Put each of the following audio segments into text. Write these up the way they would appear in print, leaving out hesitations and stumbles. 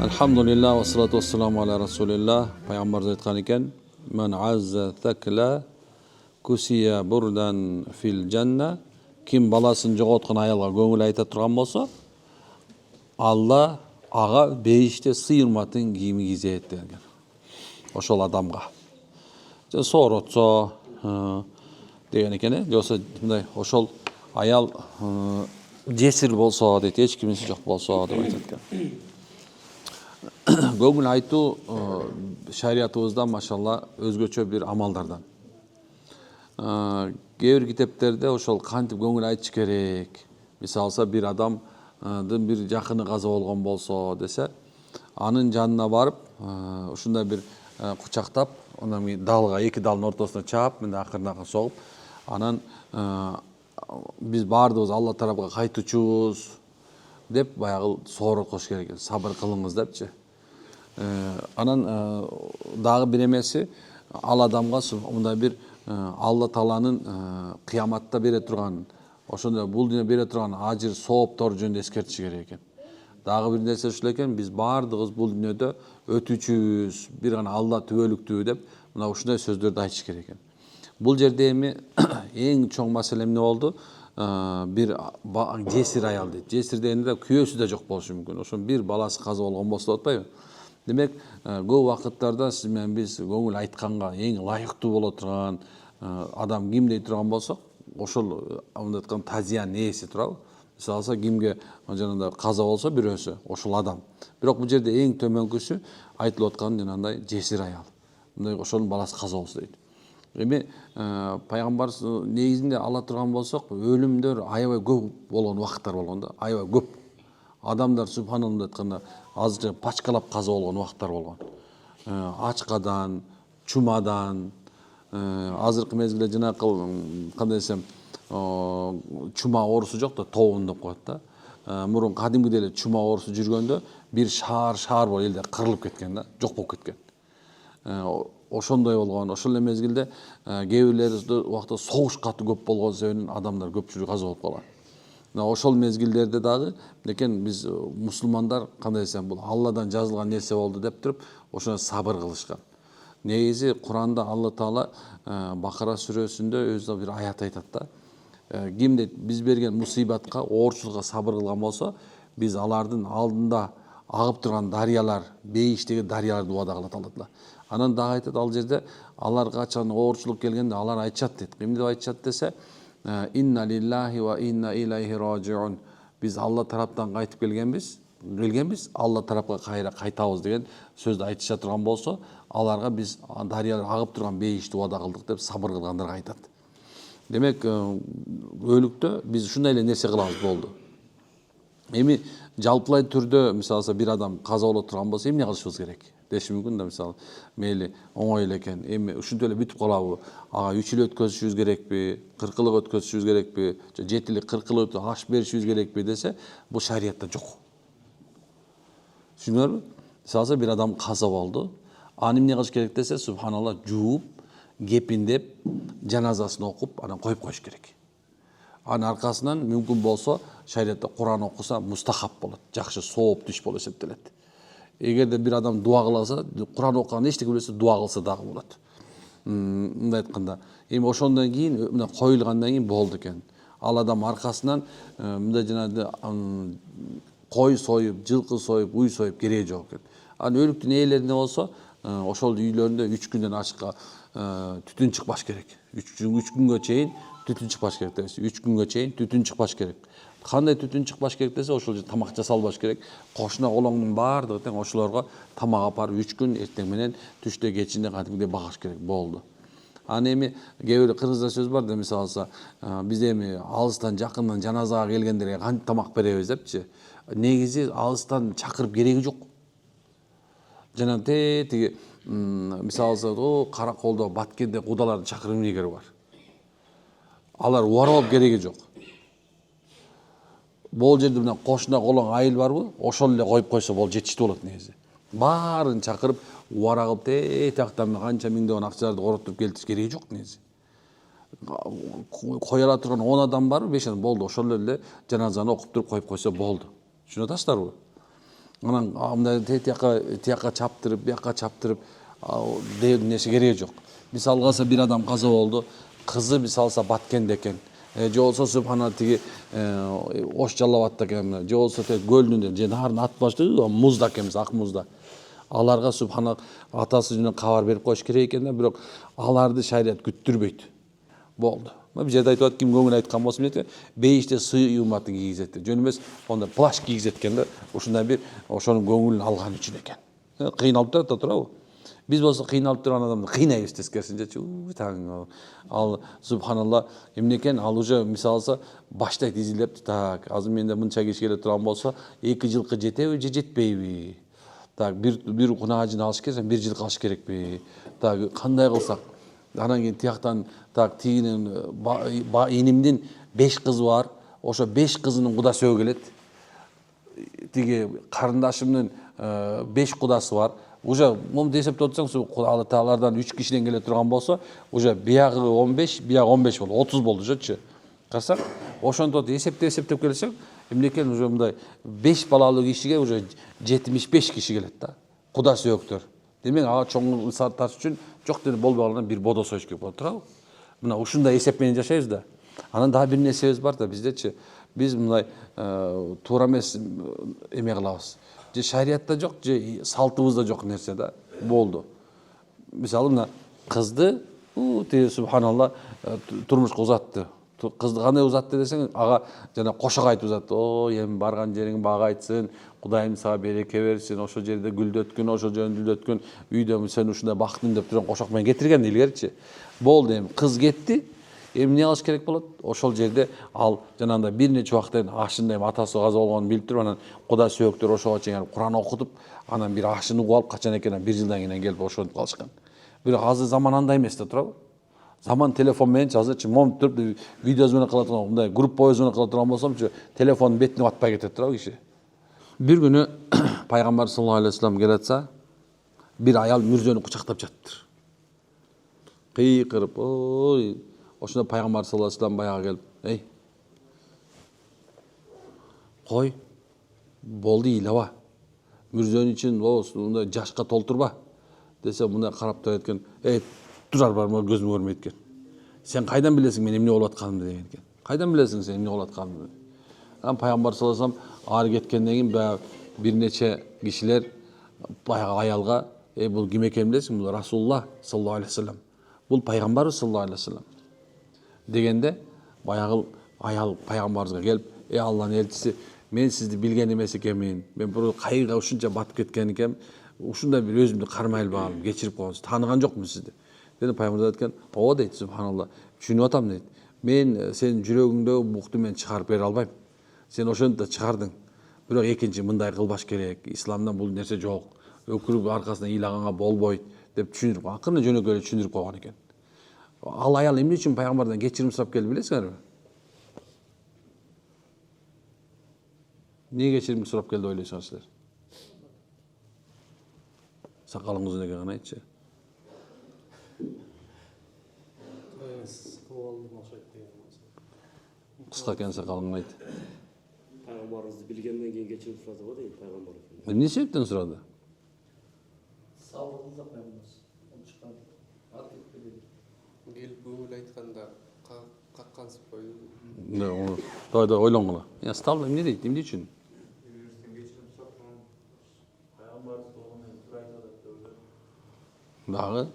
Alhamdulillah ve salatu vesselamu ala Resulillah. Peygamberimiz aytkan eken: "Men azza thakla kusiya burdan fil janna." Kim balaсын жоготкон аялга көңүл айта турган болсо, Алла ага бейиште сыйырматын кийими кийзейт деген. Ошол адамга. Сооротсо деген экен, жоксо мындай ошол аял жесир болсо дейт, эч кимиси жок болсо деп айтат экен. Көңүл айтуу шариятыбызда машалла өзгөчө бир амалдардан. Кээ бир китептерде ошол кантип көңүл айтыш керек. Мисалса бир адамдын бир жакыны каза болгон болсо десе, анын жанына барып, ушундай бир кучактап, анан далга эки далдын ортосуна чаап, мындай акырын согуп, анан биз баардыгыбыз Алла тарапка кайтуучубуз деп баягы соороткош керек экен. Сабыр кылыңыз депчи. Анан дагы бир эмеси, ал адамга мындай бир Алла Тааланын кыяматта бере турган, ошондой бул дүйнө бере турган ажыр сооптор жөнүндө эскертиш керек экен. Дагы бир нерсе ушул экен, биз баардыгыбыз бул дүйнөдө өтүүчүбүз, бир гана Алла түбөлүктүү деп, мына ушундай сөздөрдү айтыш керек экен. Бул жерде эми эң чоң маселе эмне болду? Бир жесир аял дейт. Жесир дегенде күйөөсү да жок болушу мүмкүн. Ошон бир баласы каза болгон болсо болуп атпайбы? Демек, көп вакыттарда сиз менен биз көңүл айтканга эң ылайыктуу боло турган адам ким дей турган болсок, ошол мындай айткан тазиянын ээси турабы. Мисалы кимге жанагындай каза болсо бирөөсү, ошол адам. Бирок бул жерде эң төмөнкүсү айтылып аткан жанагындай жесир аял. Мындай ошонун баласы каза болсо дейт. Эми пайгамбарыбыз негизинде ала турган болсок, өлүмдөр аябай көп болгон убакыттар болгон да, аябай көп. Адамдар субханалла айтканда азыр пачкалап каза болгон убакыттар болгон. Ачкадан, чумадан, азыркы мезгилде жанакы кандай десем, чума оорусу жок да, тоон деп коет да. Мурун кадимгидей эле чума оорусу жүргөндө бир шаар болуп элде кырылып кеткен да, жок болуп кеткен. Ошондой болгон. Ошол эле мезгилде кээ бирлери убакта согуш каты көп болгон себептен адамдар көпчүлүгү каза болуп калган. Ошол мезгилдерде дагы лекен биз мусулмандар кандай десем, бул Алладан жазылган нерсе болду деп туруп, ошоно сабыр кылышкан. Негизи Куранда Алла Таала Бакара сүрөсүндө өзү бир аят айтат да. Ким дейт, биз берген мусибатка, оорчулукка сабыр кылган болсо, биз алардын алдында агып турган дарыялар, бейиштеги дарыяларды убада кылат Алла Таала. Анан дагы айтат ал жерде, алар качан оорчулук келгенде алар айтышат дейт. Ким деп айтышат десе, инна лиллахи ва инна илайхи раджиун. Биз Алла тараптан кайтып келгенбиз, Алла тарапка кайра кайтабыз деген сөздү айтыша турган болсо, аларга биз дарыялар агып турган бейишти убада кылдык деп сабыр кылгандарга айтат. Демек, өлүктө биз ушундай эле нерсе кылабыз болду. Эми жалпылай түрдө мисалы бир адам каза боло турган болсо, эмне кылышыбыз керек? Деши мүмкүн да, мисалы, мейли оңой эле экен. Эми ушинтип эле бүтүп калабы? Ага 3 жыл өткөзүшүбүз керекпи? 40 жыл өткөзүшүбүз керекпи? 7 жыл 40 жыл аш беришибиз керекпи десе, бул шариятта жок. Түшүнүңөрбү? Мисалы бир адам каза болду. Аны эмне кылыш керек десе, субханалла, жууп, кепиндеп, жаназасын окуп, анан коюп коюш керек. Анын аркасынан мүмкүн болсо, шариятта Куран окуса мустахаб болот. Жакшы сооптуу иш болуп эсептелет. Эгерде бир адам дуа кылса, Куран окуган эчтеке билсе дуа кылса дагы болот. Мындай айтканда, эми ошондон кийин мына коюлгандан кийин болду экен. Ал адам аркасынан мындай жанагы кой союп, жылкы союп, уй союп кереги жок экен. Анан өлүктүн ээлерине болсо, ошол үйлөрүндө 3 күндөн ашыкка түтүн чыкпаш керек. 3 күнгө чейин түтүн чыкпаш керек десе, 3 күнгө чейин түтүн чыкпаш керек. Кандай түтүн чыкпаш керек десе, ошол жерде тамак жасалбаш керек. Кошуна колоңдун баардыгы тең ошолорго тамак апарып 3 күн эртең менен түштө кечинде кантип багыш керек болду. Аны эми кээ бир кыргызда сөз бар да, мисалы, биз эми алыстан жакындан жаназага келгендерге кантип тамак беребиз депчи. Негизи алыстан чакырып кереги жок. Жана тиги мисалы, Караколдо, Баткенде кудаларды чакырып эмне кереги бар? Алар убарып кереги жок. Бул жерде мына кошуна колоң айыл барбы? Ошол эле коюп койсо бол жетиштүү болот негизи. Баарын чакырып, убара кылып, тактан канча миңдеген акчаларды коротуп келтириш кереги жок негизи. Кое ала турган 10 адам барбы? 5 адам болду. Ошол эле жаназаны окуп туруп коюп койсо болду. Түшүнүп атасыздарбы? Анан мындай тияка чаптырып, бияка чаптырып деген нерсе кереги жок. Мисалы калса бир адам каза болду, кызы мисалса Баткенде экен. Же болсо субхана тиги Ош Жалал Абадта экен, же болсо көлдүндө же нарын ат башты музда экен, ак музда. Аларга субхана атасы жүнүнөн кабар берип коюш керек экен да, бирок аларды шарият күттүрбөйт. Болду. Бул жерде айтып атат, ким көңүл айткан болсо мындай бейиште сый юматы кийгизет. Жөн эмес, онда плащ кийгизет экен да, ушундай бир ошонун көңүлүн алган үчүн экен. Кыйналып турабы? Биз болсо кыйналып турган адамды кыйнайбыз тескерисинчечи. Таң ал субханалла эмне экен, ал уже мисалса баштайт изилеп, так, азыр менде мынча киши келе турган болсо 2 жылкы жетеби же жетпейби? Так, бир кунажын алыш керек, бир жылкы алыш керекпи? Так, кандай кылсак? Анан кийин тияктан так тигинин инимдин 5 кызы бар. Ошо 5 кызынын кудасы өгө келет. Тиги карындашымдын 5 кудасы бар. Уже мындай эсептеп отсаң, Алла Таалардан 3 кишиден келе турган болсо, уже биягы 15, биягы 15 болду, 30 болду жочу. Карасак, ошонтип эсептеп келсек, эмне экен, уже мындай 5 балалуу кишиге уже 75 киши келет да. Кудасы өктөр. Демек, ага чоң таш үчүн жок деле болбогандан бир бодо союш керек болот турабы? Мына ушундай эсеп менен жашайбыз да. Анан дагы бир нерсебиз бар да биздечи. Биз мындай туура эмес эме кылабыз. Же шариятта жок, же салтыбызда жок нерсе да. Болду. Мисалы мына кызды, субханалла, турмушка узатты. Кызды кандай узатты десең, ага жана кошок айтып узатты. О, эми барган жериң бак айтсын, Кудайым сага береке берсин, ошол жерде гүлдөткүн, ошол жерде гүлдөткүн, үйдө сен ушундай бактың деп турган кошок менен кетирген илгеричи. Болду, эми кыз кетти. Эми эмне кылыш керек болот? Ошол жерде ал жанагындай бир нече убакыттан ашында атасы каза болгонун билип туруп, анан Кудай сөөктөр ошого чейин Куран окутуп, анан бир ашын угуп алып качан экенин 1 жылдан кийин келип ошентип калышкан. Бирок азыр заман андай эмес да турабы? Заман телефон менен азырчы момунтип туруп видео звонок кыла турган, мындай группа звонок кыла турган болсомчу, телефондун бетине батпай кетет турабы киши. Бир күнү пайгамбар саллаллаху алейхи вассалам келатса, бир аял мүрзөнү кучактап жатыптыр. Кыйкырып, ой, ошондо пайгамбар саллаллаху алейхи вассалам баягы келип, эй, кой, болду ыйлаба. Мүрзөнү үчүн мындай жашка толтурба десе, мындай карап туруп эткен, эй, турар бар, көзүм көрмөйт экен. Сен кайдан билесиң мен эмне болуп атканымды деген экен. Кайдан билесиң сен эмне болуп атканымды? Анан пайгамбар саллаллаху алейхи вассалам ары кеткенден кийин баягы бир нече кишилер баягы аялга, бул ким экенин билесиң? Бул Расулуллах саллаллаху алейхи вассалам. Бул пайгамбарыбыз саллаллаху алейхи вассалам. Дегенде баягы аял пайгамбарыбызга келип, эй Алланын элчиси, мен сизди билген эмес экенмин. Мен бул кайырга ушунча батып кеткен экенмин. Ушундай бир өзүмдү кармай албагам, кечирип койгонсуз. Тааныган жокмун сизди. Dedi Peygamber aytkan, "O deydi subhanallah. Düşünüp atam deydi. Men senin жүрөгүңдөгү букту мен чыгарып бере албайм. Сен ошентип да чыгардың. Бирок экинчи мындай кылбаш керек. Исламдан бул нерсе жок. Өкүрүп аркасынан ыйлаганга болбойт" деп түшүндүрүп, акырын жөнөкөй эле түшүндүрүп койгон экен. Ал аял эмне үчүн пайгамбардан кечирим сурап келди билесиңерби? Эмне кечирим сурап келди ойлойсуңар силер? Сакалың узун экен, гана айтчы. Кыска экен сакалың, айт. Пайгамбарыбызды билгенден кийин кечирим сурады го дейт пайгамбар. Эмне себептен сурады? Сабырыңызда пайгамбарыбыз. Чыккан. Келип көңүл айтканда каккансып койду. Тойда ойлонгула. Я стал эмне дейт? Эмне үчүн? Дагы?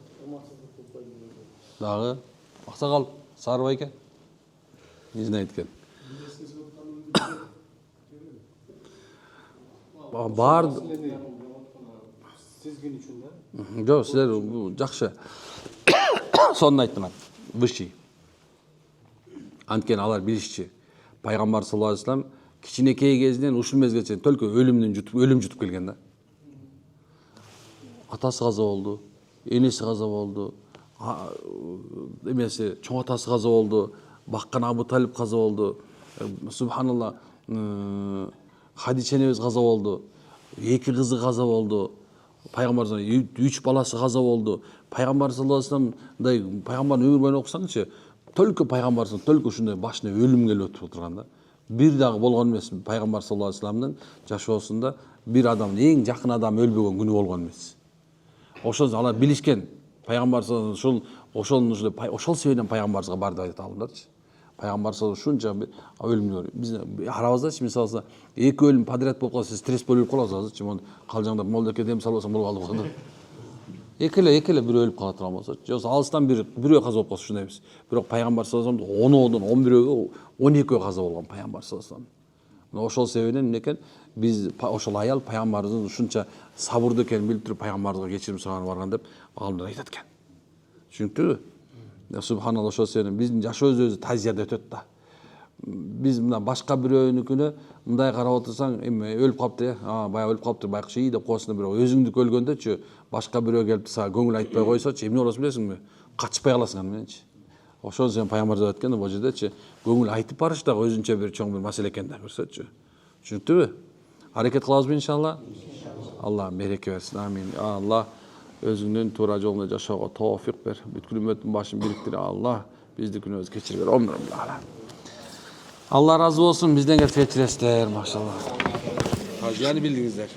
Дагы? Аксакал, сары байке? Не знает экен. Бар. Сезген үчүн да? Жок, силер жакшы. Сонун айттыңар. Высший. Анткени алар билишчи. Пайгамбар саллаллаху алейхи вассалам кичинекей кезинен ушул мезгилге чейин только өлүм жутуп келген да. Атасы каза болду, энеси каза болду, эмеси чоң атасы каза болду, баккан Абу Талиб каза болду. Субханалла, Хадича энебиз каза болду, 2 кызы каза болду. Пайгамбар 3 баласы каза болду. Пайгамбар саллаллаху алейхи вассаламдай пайгамбардын өмүр боюна окусаңчы, только пайгамбар только ушундай башына өлүм келип отуруп турган да. бир дагы болгон эмес. Пайгамбар саллаллаху алейхи вассаламдын жашоосунда бир адамдын эң жакын адамы өлбөгөн күнү болгон эмес. Ошол алар билишкен. Пайгамбар саллаллаху ошол себептен пайгамбарыбызга барды деп айтат алымдарчы. Пайгамбар саллаллаху алейхи вассалам ушунча өлүмдү биз арабыздачы мисалы эки өлүм подряд болуп калса стресс болуп каласыз азырчы монун калжаңдап молдоке дем салбасаң болуп калды го. Экеле бир өлүп кала турган болсо, жок алыстан бирөө каза болуп калса ушундай эмес. Бирок пайгамбар саллаллаху алейхи вассалам 10одон 11өөгө 12 каза болгон пайгамбар саллаллаху алейхи вассалам. Ошол себептен эмне экен биз ошол аял пайгамбарыбыздын ушунча сабырдуу экенин билип туруп пайгамбарыбызга кечирим сураганы барган деп аалымдар айтат экен. Түшүнүктүбү? Субханалла, ошол себептен биздин жашоо өзү тазияда өтөт да. Биз мына башка бирөөнүкүнө мындай карап отурсаң, эми өлүп калыптыр, баягы өлүп калыптыр, байкуш ий деп коесуң, бирок өзүңдүкү өлгөндөчү башка бирөө келип сага көңүл айтпай койсочу, эмне болосун билесиңби? Качпай каласың аны мененчи. Ошол үчүн пайгамбар деп айткан бул жердечи, көңүл айтып барыш дагы өзүнчө бир чоң бир маселе экен да, көрсөтчү. Түшүнүктүбү? Аракет кылабызбы иншалла? Алла береке берсин. Амин. Алла өзүңдүн туура жолунда жашоого тоофик бер. Бүткүл үммөттүн башын бириктире. Алла бизди күнөөбүздү кечире бер. Алла разы болсун, бизден кечиресиздер, машалла. Тазияны билдиңиздер.